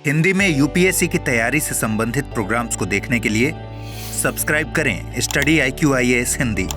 हिंदी में यूपीएससी की तैयारी से संबंधित प्रोग्राम्स को देखने के लिए सब्सक्राइब करें स्टडी IQ-IAS हिंदी।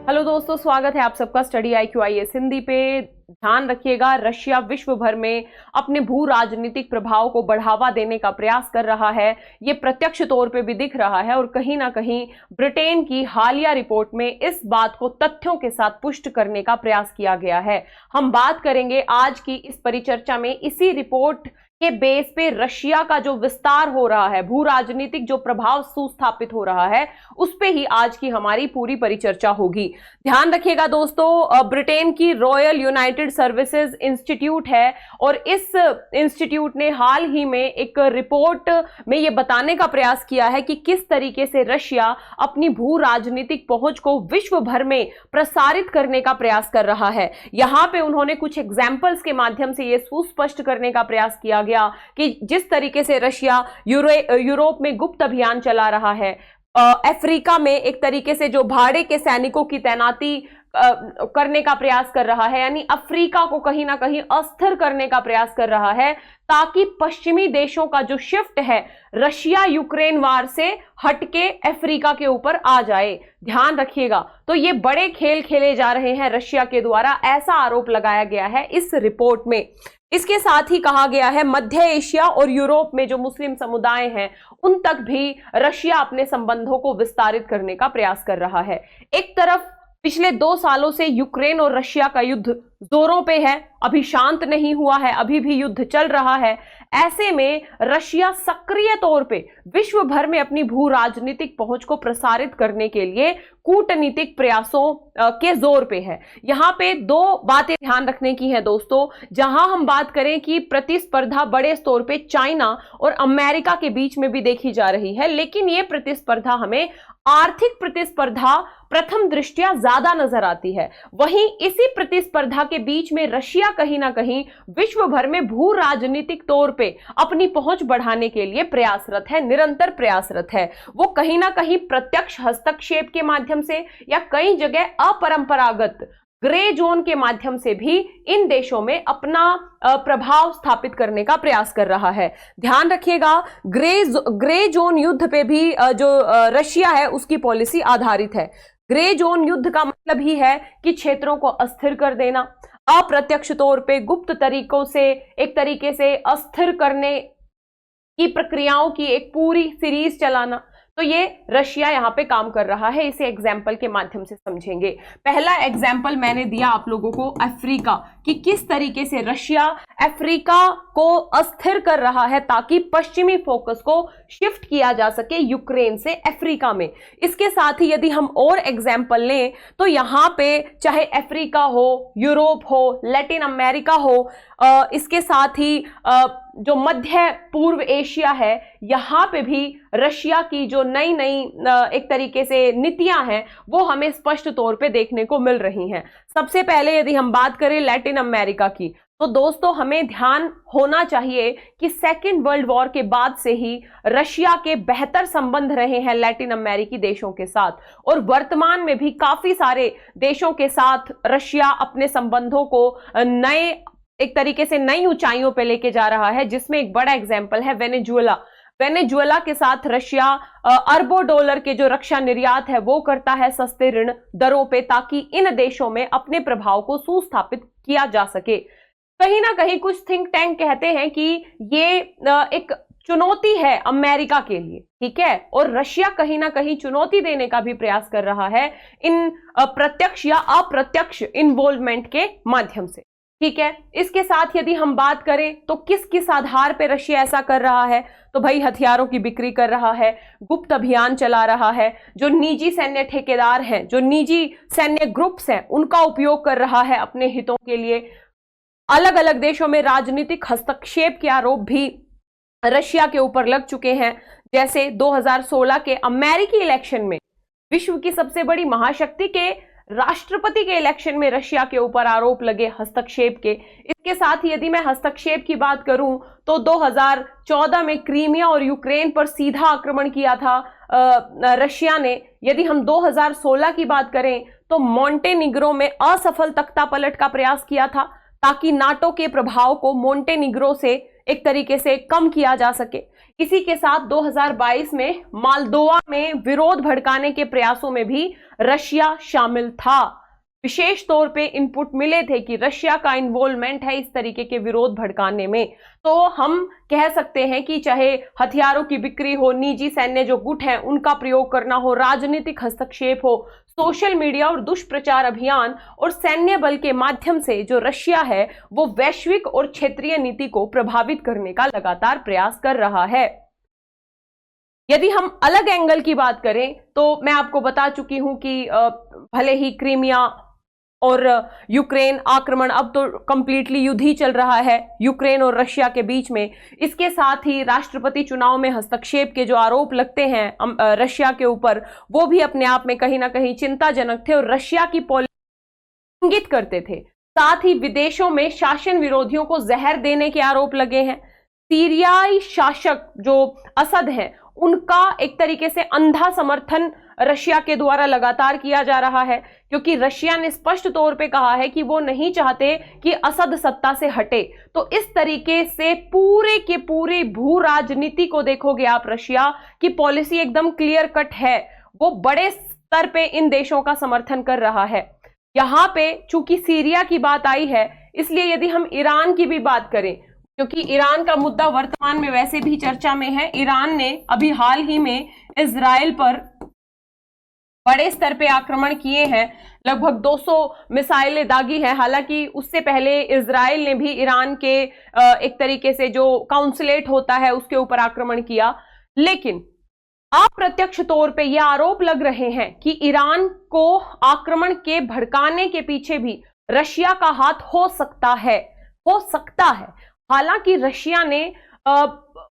हेलो दोस्तों, स्वागत है आप सबका स्टडी IQ-IAS हिंदी पे। ध्यान रखिएगा, रशिया विश्व भर में अपने भू राजनीतिक प्रभाव को बढ़ावा देने का प्रयास कर रहा है। ये प्रत्यक्ष तौर पे भी दिख रहा है और कहीं ना कहीं ब्रिटेन की हालिया रिपोर्ट में इस बात को तथ्यों के साथ पुष्ट करने का प्रयास किया गया है। हम बात करेंगे आज की इस परिचर्चा में इसी रिपोर्ट के बेस पे रशिया का जो विस्तार हो रहा है, भू राजनीतिक जो प्रभाव सुस्थापित हो रहा है, उस पे ही आज की हमारी पूरी परिचर्चा होगी। ध्यान रखिएगा दोस्तों, ब्रिटेन की रॉयल यूनाइटेड सर्विसेज इंस्टीट्यूट है और इस इंस्टीट्यूट ने हाल ही में एक रिपोर्ट में ये बताने का प्रयास किया है कि किस तरीके से रशिया अपनी भू राजनीतिक पहुंच को विश्व भर में प्रसारित करने का प्रयास कर रहा है। यहां पे उन्होंने कुछ एग्जाम्पल्स के माध्यम से ये सुस्पष्ट करने का प्रयास किया कि जिस तरीके से रशिया यूरोप में गुप्त अभियान चला रहा है, अफ्रीका में एक तरीके से जो भाड़े के सैनिकों की तैनाती करने का प्रयास कर रहा है, यानी अफ्रीका को कहीं ना कहीं अस्थिर करने का प्रयास कर रहा है ताकि पश्चिमी देशों का जो शिफ्ट है रशिया यूक्रेन वार से हटके अफ्रीका के ऊपर आ जाए। ध्यान रखिएगा, तो ये बड़े खेल खेले जा रहे हैं रशिया के द्वारा, ऐसा आरोप लगाया गया है इस रिपोर्ट में। इसके साथ ही कहा गया है मध्य एशिया और यूरोप में जो मुस्लिम समुदाय हैं उन तक भी रशिया अपने संबंधों को विस्तारित करने का प्रयास कर रहा है। एक तरफ पिछले 2 सालों से यूक्रेन और रशिया का युद्ध जोरों पे है, अभी शांत नहीं हुआ है, अभी भी युद्ध चल रहा है। ऐसे में रशिया सक्रिय तौर पे विश्व भर में अपनी भू राजनीतिक पहुंच को प्रसारित करने के लिए कूटनीतिक प्रयासों के जोर पे है। यहाँ पे 2 बातें ध्यान रखने की है दोस्तों। जहां हम बात करें कि प्रतिस्पर्धा बड़े स्तर पे चाइना और अमेरिका के बीच में भी देखी जा रही है, लेकिन ये प्रतिस्पर्धा हमें आर्थिक प्रतिस्पर्धा प्रथम दृष्टया ज्यादा नजर आती है। वहीं इसी प्रतिस्पर्धा के बीच में रशिया कहीं ना कहीं विश्व भर में भू राजनीतिक तौर पे अपनी पहुंच बढ़ाने के लिए प्रयासरत है, निरंतर प्रयासरत है। वो कहीं ना कहीं प्रत्यक्ष हस्तक्षेप के माध्यम से या कई जगह अपरंपरागत ग्रे जोन के माध्यम से भी इन देशों में अपना प्रभाव स्थापित करने का प्रयास कर रहा है। ध्यान रखिएगा, ग्रे जोन युद्ध पे भी जो रशिया है उसकी पॉलिसी आधारित है। ग्रे जोन युद्ध का मतलब ही है कि क्षेत्रों को अस्थिर कर देना, अप्रत्यक्ष तौर पे गुप्त तरीकों से एक तरीके से अस्थिर करने की प्रक्रियाओं की एक पूरी सीरीज चलाना। तो ये रशिया यहाँ पे काम कर रहा है, इसे एग्जाम्पल के माध्यम से समझेंगे। पहला एग्जाम्पल मैंने दिया आप लोगों को अफ्रीका कि किस तरीके से रशिया अफ्रीका को अस्थिर कर रहा है ताकि पश्चिमी फोकस को शिफ्ट किया जा सके यूक्रेन से अफ्रीका में। इसके साथ ही यदि हम और एग्जाम्पल लें तो यहाँ पे चाहे अफ्रीका हो, यूरोप हो, लैटिन अमेरिका हो, इसके साथ ही जो मध्य पूर्व एशिया है, यहाँ पे भी रशिया की जो नई नई एक तरीके से नीतियां हैं वो हमें स्पष्ट तौर पे देखने को मिल रही हैं। सबसे पहले यदि हम बात करें लैटिन अमेरिका की, तो दोस्तों हमें ध्यान होना चाहिए कि सेकेंड वर्ल्ड वॉर के बाद से ही रशिया के बेहतर संबंध रहे हैं लैटिन अमेरिकी देशों के साथ, और वर्तमान में भी काफी सारे देशों के साथ रशिया अपने संबंधों को नए एक तरीके से नई ऊंचाइयों पे लेके जा रहा है, जिसमें एक बड़ा एग्जाम्पल है वेनेजुएला के साथ रशिया अरबों डॉलर के जो रक्षा निर्यात है वो करता है सस्ते ऋण दरों पे, ताकि इन देशों में अपने प्रभाव को सुस्थापित किया जा सके। कहीं ना कहीं कुछ थिंक टैंक कहते हैं कि ये एक चुनौती है अमेरिका के लिए, ठीक है, और रशिया कहीं ना कहीं चुनौती देने का भी प्रयास कर रहा है इन प्रत्यक्ष या अप्रत्यक्ष इन्वॉल्वमेंट के माध्यम से, ठीक है। इसके साथ यदि हम बात करें तो किस किस आधार पे रशिया ऐसा कर रहा है, तो भाई हथियारों की बिक्री कर रहा है, गुप्त अभियान चला रहा है, जो निजी सैन्य ठेकेदार हैं, जो निजी सैन्य ग्रुप्स हैं, उनका उपयोग कर रहा है अपने हितों के लिए। अलग अलग देशों में राजनीतिक हस्तक्षेप के आरोप भी रशिया के ऊपर लग चुके हैं। जैसे 2016 के अमेरिकी इलेक्शन में विश्व की सबसे बड़ी महाशक्ति के राष्ट्रपति के इलेक्शन में रशिया के ऊपर आरोप लगे हस्तक्षेप के। इसके साथ ही यदि मैं हस्तक्षेप की बात करूं तो 2014 में क्रीमिया और यूक्रेन पर सीधा आक्रमण किया था रशिया ने। यदि हम 2016 की बात करें तो मोंटेनिग्रो में असफल तख्तापलट का प्रयास किया था ताकि नाटो के प्रभाव को मोंटेनिग्रो से एक तरीके से कम किया जा सके। इसी के साथ 2022 में मालदोवा में विरोध भड़काने के प्रयासों में भी रशिया शामिल था। विशेष तौर पे इनपुट मिले थे कि रशिया का इन्वॉल्वमेंट है इस तरीके के विरोध भड़काने में। तो हम कह सकते हैं कि चाहे हथियारों की बिक्री हो, निजी सैन्य जो गुट हैं उनका प्रयोग करना हो, राजनीतिक हस्तक्षेप हो, सोशल मीडिया और दुष्प्रचार अभियान और सैन्य बल के माध्यम से जो रशिया है वो वैश्विक और क्षेत्रीय नीति को प्रभावित करने का लगातार प्रयास कर रहा है। यदि हम अलग एंगल की बात करें तो मैं आपको बता चुकी हूं कि भले ही क्रीमिया और यूक्रेन आक्रमण, अब तो कंप्लीटली युद्ध ही चल रहा है यूक्रेन और रशिया के बीच में। इसके साथ ही राष्ट्रपति चुनाव में हस्तक्षेप के जो आरोप लगते हैं रशिया के ऊपर, वो भी अपने आप में कहीं ना कहीं चिंताजनक थे और रशिया की पॉलिसी इंगित करते थे। साथ ही विदेशों में शासन विरोधियों को जहर देने के आरोप लगे हैं। सीरियाई शासक जो असद हैं उनका एक तरीके से अंधा समर्थन रशिया के द्वारा लगातार किया जा रहा है, क्योंकि रशिया ने स्पष्ट तौर पे कहा है कि वो नहीं चाहते कि असद सत्ता से हटे। तो इस तरीके से पूरे के पूरे भू राजनीति को देखोगे आप, रशिया की पॉलिसी एकदम क्लियर कट है। वो बड़े स्तर पे इन देशों का समर्थन कर रहा है। यहां पे चूंकि सीरिया की बात आई है, इसलिए यदि हम ईरान की भी बात करें, क्योंकि ईरान का मुद्दा वर्तमान में वैसे भी चर्चा में है। ईरान ने अभी हाल ही में इजराइल पर बड़े स्तर पे आक्रमण किए हैं, लगभग 200 मिसाइलें दागी हैं। हालांकि उससे पहले इजराइल ने भी ईरान के एक तरीके से जो काउंसलेट होता है उसके ऊपर आक्रमण किया। लेकिन अप्रत्यक्ष तौर पे यह आरोप लग रहे हैं कि ईरान को आक्रमण के भड़काने के पीछे भी रशिया का हाथ हो सकता है। हालांकि रशिया ने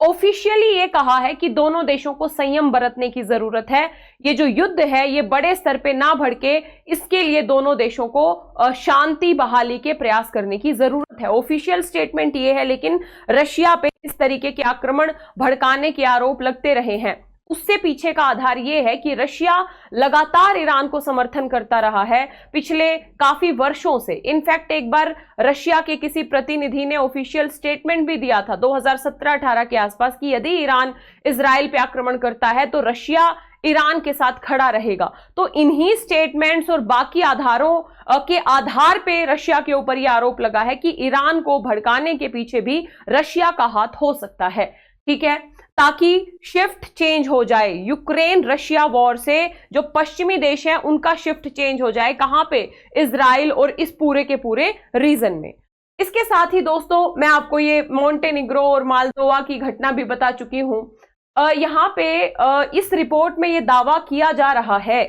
ऑफिशियली ये कहा है कि दोनों देशों को संयम बरतने की जरूरत है। ये जो युद्ध है ये बड़े स्तर पे ना भड़के, इसके लिए दोनों देशों को शांति बहाली के प्रयास करने की जरूरत है। ऑफिशियल स्टेटमेंट ये है, लेकिन रशिया पे इस तरीके के आक्रमण भड़काने के आरोप लगते रहे हैं। उससे पीछे का आधार यह है कि रशिया लगातार ईरान को समर्थन करता रहा है पिछले काफी वर्षों से। इनफैक्ट एक बार रशिया के किसी प्रतिनिधि ने ऑफिशियल स्टेटमेंट भी दिया था 2017-18 के आसपास कि यदि ईरान इजराइल पे आक्रमण करता है तो रशिया ईरान के साथ खड़ा रहेगा। तो इन्हीं स्टेटमेंट्स और बाकी आधारों के आधार पे रशिया के ऊपर यह आरोप लगा है कि ईरान को भड़काने के पीछे भी रशिया का हाथ हो सकता है। ठीक है, ताकि शिफ्ट चेंज हो जाए, यूक्रेन रशिया वॉर से जो पश्चिमी देश हैं उनका शिफ्ट चेंज हो जाए। कहां पे? इजराइल और इस पूरे के पूरे रीजन में। इसके साथ ही दोस्तों मैं आपको ये मोंटेनिग्रो और मालदोवा की घटना भी बता चुकी हूं। यहां पे इस रिपोर्ट में ये दावा किया जा रहा है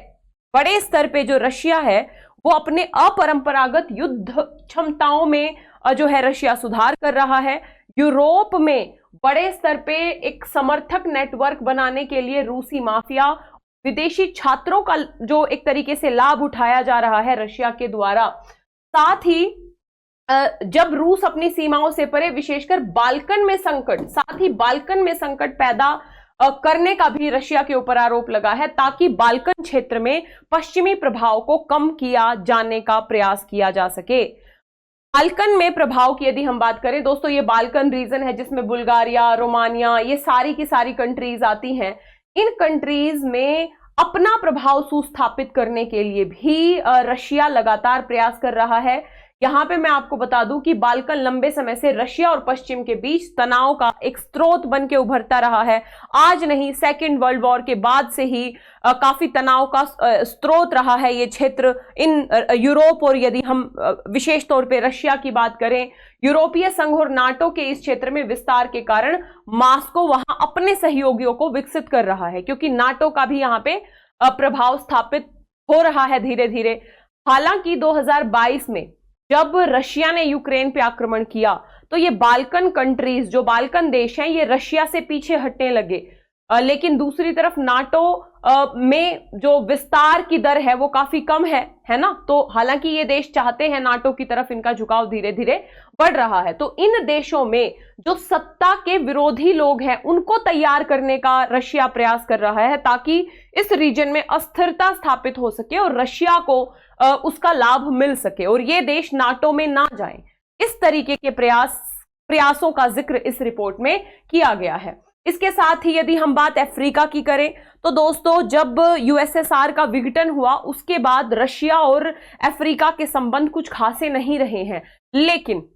बड़े स्तर पे जो रशिया है वो अपने अपरंपरागत युद्ध क्षमताओं में जो है रशिया सुधार कर रहा है। यूरोप में बड़े स्तर पे एक समर्थक नेटवर्क बनाने के लिए रूसी माफिया, विदेशी छात्रों का जो एक तरीके से लाभ उठाया जा रहा है रशिया के द्वारा। साथ ही जब रूस अपनी सीमाओं से परे विशेषकर बाल्कन में संकट पैदा करने का भी रशिया के ऊपर आरोप लगा है, ताकि बाल्कन क्षेत्र में पश्चिमी प्रभाव को कम किया जाने का प्रयास किया जा सके। बाल्कन में प्रभाव की यदि हम बात करें दोस्तों, ये बाल्कन रीजन है जिसमें बुल्गारिया, रोमानिया, ये सारी की सारी कंट्रीज आती हैं। इन कंट्रीज में अपना प्रभाव सुस्थापित करने के लिए भी रशिया लगातार प्रयास कर रहा है। यहां पे मैं आपको बता दूं कि बाल्कन लंबे समय से रशिया और पश्चिम के बीच तनाव का एक स्रोत बन के उभरता रहा है। आज नहीं, सेकेंड वर्ल्ड वॉर के बाद से ही काफी तनाव का स्रोत रहा है ये क्षेत्र इन यूरोप। और यदि हम विशेष तौर पे रशिया की बात करें, यूरोपीय संघ और नाटो के इस क्षेत्र में विस्तार के कारण मॉस्को वहां अपने सहयोगियों को विकसित कर रहा है, क्योंकि नाटो का भी यहाँ पे प्रभाव स्थापित हो रहा है धीरे धीरे। हालांकि 2022 में जब रशिया ने यूक्रेन पे आक्रमण किया तो ये बाल्कन कंट्रीज, जो बाल्कन देश हैं, ये रशिया से पीछे हटने लगे। लेकिन दूसरी तरफ नाटो में जो विस्तार की दर है वो काफी कम है ना। तो हालांकि ये देश चाहते हैं नाटो की तरफ इनका झुकाव धीरे धीरे बढ़ रहा है। तो इन देशों में जो सत्ता के विरोधी लोग हैं उनको तैयार करने का रशिया प्रयास कर रहा है, ताकि इस रीजन में अस्थिरता स्थापित हो सके और रशिया को उसका लाभ मिल सके और ये देश नाटो में ना जाए। इस तरीके के प्रयासों का जिक्र इस रिपोर्ट में किया गया है। इसके साथ ही यदि हम बात अफ्रीका की करें तो दोस्तों, जब यूएसएसआर का विघटन हुआ उसके बाद रशिया और अफ्रीका के संबंध कुछ खासे नहीं रहे हैं, लेकिन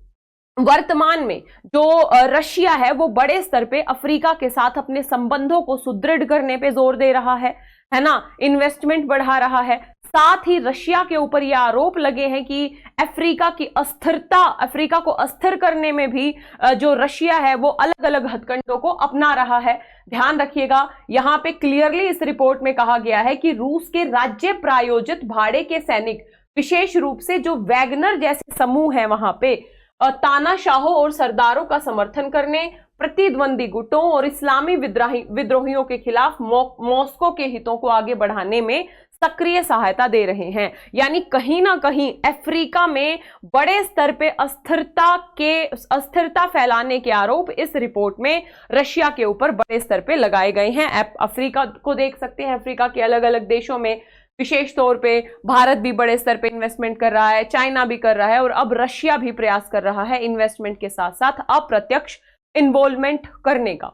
वर्तमान में जो रशिया है वो बड़े स्तर पे अफ्रीका के साथ अपने संबंधों को सुदृढ़ करने पे जोर दे रहा है ना, इन्वेस्टमेंट बढ़ा रहा है। साथ ही रशिया के ऊपर ये आरोप लगे हैं कि अफ्रीका की अस्थिरता, अफ्रीका को अस्थिर करने में भी जो रशिया है वो अलग अलग हथकंडों को अपना रहा है। ध्यान रखिएगा, यहां पे क्लियरली इस रिपोर्ट में कहा गया है कि रूस के राज्य प्रायोजित भाड़े के सैनिक, विशेष रूप से जो वैगनर जैसे समूह है वहां पे, तानाशाहों और सरदारों का समर्थन करने, प्रतिद्वंदी गुटों और इस्लामी विद्रोहियों के खिलाफ मॉस्को के हितों को आगे बढ़ाने में सक्रिय सहायता दे रहे हैं। यानी कहीं ना कहीं अफ्रीका में बड़े स्तर पे अस्थिरता फैलाने के आरोप इस रिपोर्ट में रशिया के ऊपर बड़े स्तर पे लगाए गए हैं। अफ्रीका को देख सकते हैं, अफ्रीका के अलग अलग देशों में विशेष तौर पे भारत भी बड़े स्तर पे इन्वेस्टमेंट कर रहा है, चाइना भी कर रहा है और अब रशिया भी प्रयास कर रहा है इन्वेस्टमेंट के साथ साथ अप्रत्यक्ष इन्वॉल्वमेंट करने का।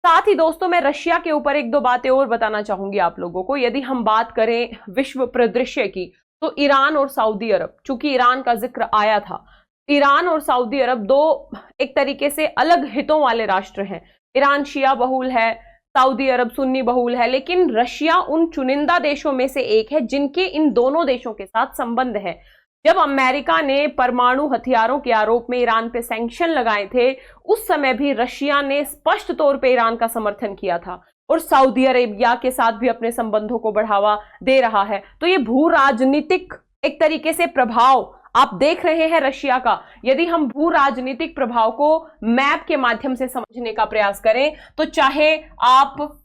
साथ ही दोस्तों, मैं रशिया के ऊपर एक दो बातें और बताना चाहूंगी आप लोगों को। यदि हम बात करें विश्व परिदृश्य की तो ईरान और सऊदी अरब, चूंकि ईरान का जिक्र आया था, ईरान और सऊदी अरब दो एक तरीके से अलग हितों वाले राष्ट्र हैं। ईरान शिया बहुल है, सऊदी अरब सुन्नी बहुल है, लेकिन रशिया उन चुनिंदा देशों में से एक है जिनके इन दोनों देशों के साथ संबंध है। जब अमेरिका ने परमाणु हथियारों के आरोप में ईरान पे सैंक्शन लगाए थे, उस समय भी रशिया ने स्पष्ट तौर पे ईरान का समर्थन किया था और सऊदी अरेबिया के साथ भी अपने संबंधों को बढ़ावा दे रहा है। तो ये भू राजनीतिक एक तरीके से प्रभाव आप देख रहे हैं रशिया का। यदि हम भू राजनीतिक प्रभाव को मैप के माध्यम से समझने का प्रयास करें तो चाहे आप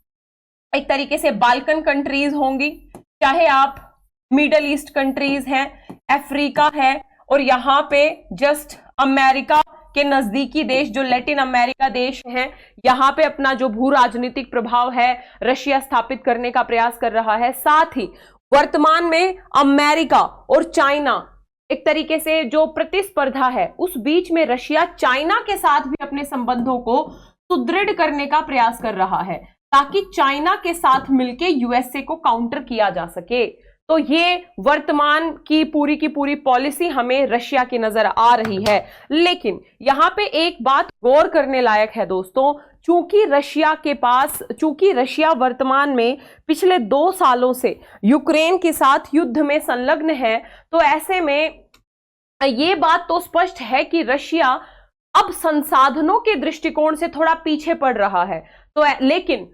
एक तरीके से बाल्कन कंट्रीज होंगी, चाहे आप मिडल ईस्ट कंट्रीज हैं, अफ्रीका है और यहाँ पे जस्ट अमेरिका के नजदीकी देश जो लैटिन अमेरिका देश हैं, यहाँ पे अपना जो भू राजनीतिक प्रभाव है रशिया स्थापित करने का प्रयास कर रहा है। साथ ही वर्तमान में अमेरिका और चाइना एक तरीके से जो प्रतिस्पर्धा है उस बीच में रशिया चाइना के साथ भी अपने संबंधों को सुदृढ़ करने का प्रयास कर रहा है ताकि चाइना के साथ मिलकर यूएसए को काउंटर किया जा सके। तो ये वर्तमान की पूरी पॉलिसी हमें रशिया की नजर आ रही है। लेकिन यहां पे एक बात गौर करने लायक है दोस्तों, चूंकि रशिया वर्तमान में पिछले 2 सालों से यूक्रेन के साथ युद्ध में संलग्न है, तो ऐसे में ये बात तो स्पष्ट है कि रशिया अब संसाधनों के दृष्टिकोण से थोड़ा पीछे पड़ रहा है। तो लेकिन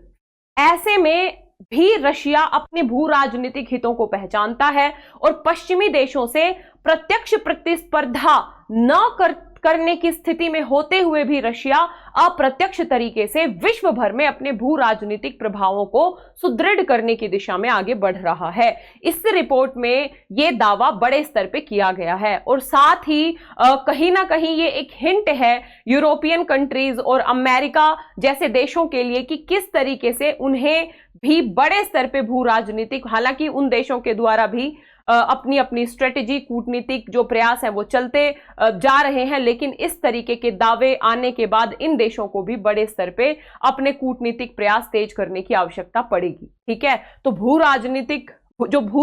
ऐसे में भी रशिया अपने भू राजनीतिक हितों को पहचानता है और पश्चिमी देशों से प्रत्यक्ष प्रतिस्पर्धा न करने की स्थिति में होते हुए भी रशिया अप्रत्यक्ष तरीके से विश्व भर में अपने भू राजनीतिक प्रभावों को सुदृढ़ करने की दिशा में आगे बढ़ रहा है। इस रिपोर्ट में यह दावा बड़े स्तर पे किया गया है और साथ ही कहीं ना कहीं ये एक हिंट है यूरोपियन कंट्रीज और अमेरिका जैसे देशों के लिए कि किस तरीके से उन्हें भी बड़े स्तर पे भू राजनीतिक, हालांकि उन देशों के द्वारा भी अपनी अपनी स्ट्रेटेजी, कूटनीतिक जो प्रयास है वो चलते जा रहे हैं, लेकिन इस तरीके के दावे आने के बाद इन देशों को भी बड़े स्तर पे अपने कूटनीतिक प्रयास तेज करने की आवश्यकता पड़ेगी। ठीक है, तो भू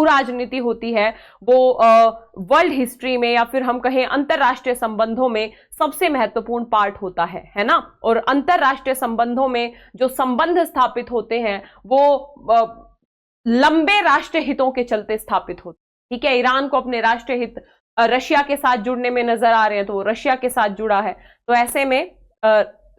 राजनीति होती है वो वर्ल्ड हिस्ट्री में या फिर हम कहें अंतरराष्ट्रीय संबंधों में सबसे महत्वपूर्ण पार्ट होता है ना। और अंतरराष्ट्रीय संबंधों में जो संबंध स्थापित होते हैं वो लंबे राष्ट्रीय हितों के चलते स्थापित होते हैं। ठीक है, ईरान को अपने राष्ट्रीय हित रशिया के साथ जुड़ने में नजर आ रहे हैं तो वो रशिया के साथ जुड़ा है। तो ऐसे में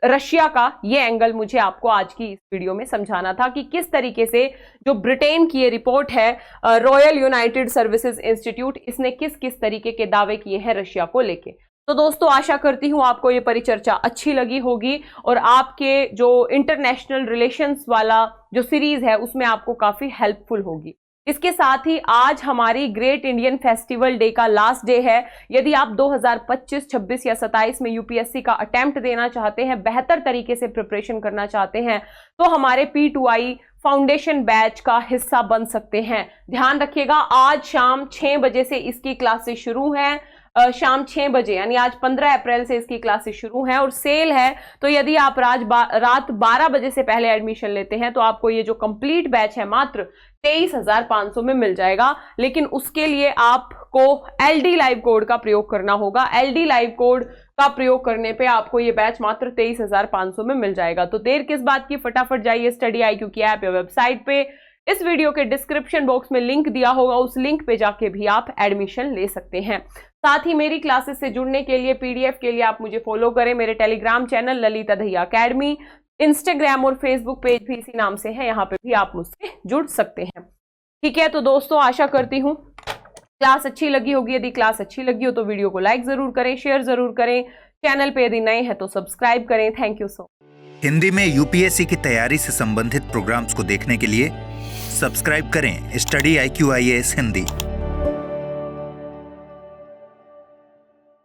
रशिया का ये एंगल मुझे आपको आज की इस वीडियो में समझाना था कि किस तरीके से जो ब्रिटेन की ये रिपोर्ट है रॉयल यूनाइटेड सर्विसेज इंस्टीट्यूट, इसने किस किस तरीके के दावे किए हैं रशिया को लेके। तो दोस्तों आशा करती हूं आपको ये परिचर्चा अच्छी लगी होगी और आपके जो इंटरनेशनल रिलेशंस वाला जो सीरीज है उसमें आपको काफी हेल्पफुल होगी। इसके साथ ही आज हमारी ग्रेट इंडियन फेस्टिवल डे का लास्ट डे है। यदि आप 2025, 26 या 27 में यूपीएससी का अटेम्प्ट देना चाहते हैं, बेहतर तरीके से प्रिपरेशन करना चाहते हैं, तो हमारे P2I फाउंडेशन बैच का हिस्सा बन सकते हैं। ध्यान रखिएगा, आज शाम 6 बजे से इसकी क्लासेस शुरू हैं। शाम 6 बजे, यानी आज 15 अप्रैल से इसकी क्लासेस शुरू हैं और सेल है। तो यदि आप रात 12 बजे से पहले एडमिशन लेते हैं तो आपको ये जो कंप्लीट बैच है मात्र 23,500 में मिल जाएगा। लेकिन उसके लिए आपको LD लाइव कोड का प्रयोग करना होगा। LD लाइव कोड का प्रयोग करने पे आपको ये बैच मात्र 23,500 में मिल जाएगा। तो देर किस बात की, फटाफट जाइए स्टडी IQ की ऐप या वेबसाइट पे। इस वीडियो के डिस्क्रिप्शन बॉक्स में लिंक दिया होगा, उस लिंक पे जाके भी आप एडमिशन ले सकते हैं। साथ ही मेरी क्लासेस से जुड़ने के लिए, PDF के लिए आप मुझे फॉलो करें। मेरे Telegram channel Lalita Dahiya academy, Instagram और फेसबुक पेज भी इसी नाम से है, यहाँ पे भी आप मुझसे जुड़ सकते हैं। ठीक है, तो दोस्तों आशा करती हूँ क्लास अच्छी लगी होगी। यदि क्लास अच्छी लगी हो तो वीडियो को लाइक जरूर करें, शेयर जरूर करें। चैनल पे यदि नए हैं तो सब्सक्राइब करें। Thank you so much. Hindi में UPSC की तैयारी से संबंधित प्रोग्राम्स को देखने के लिए सब्सक्राइब करें स्टडी IQ IAS हिंदी।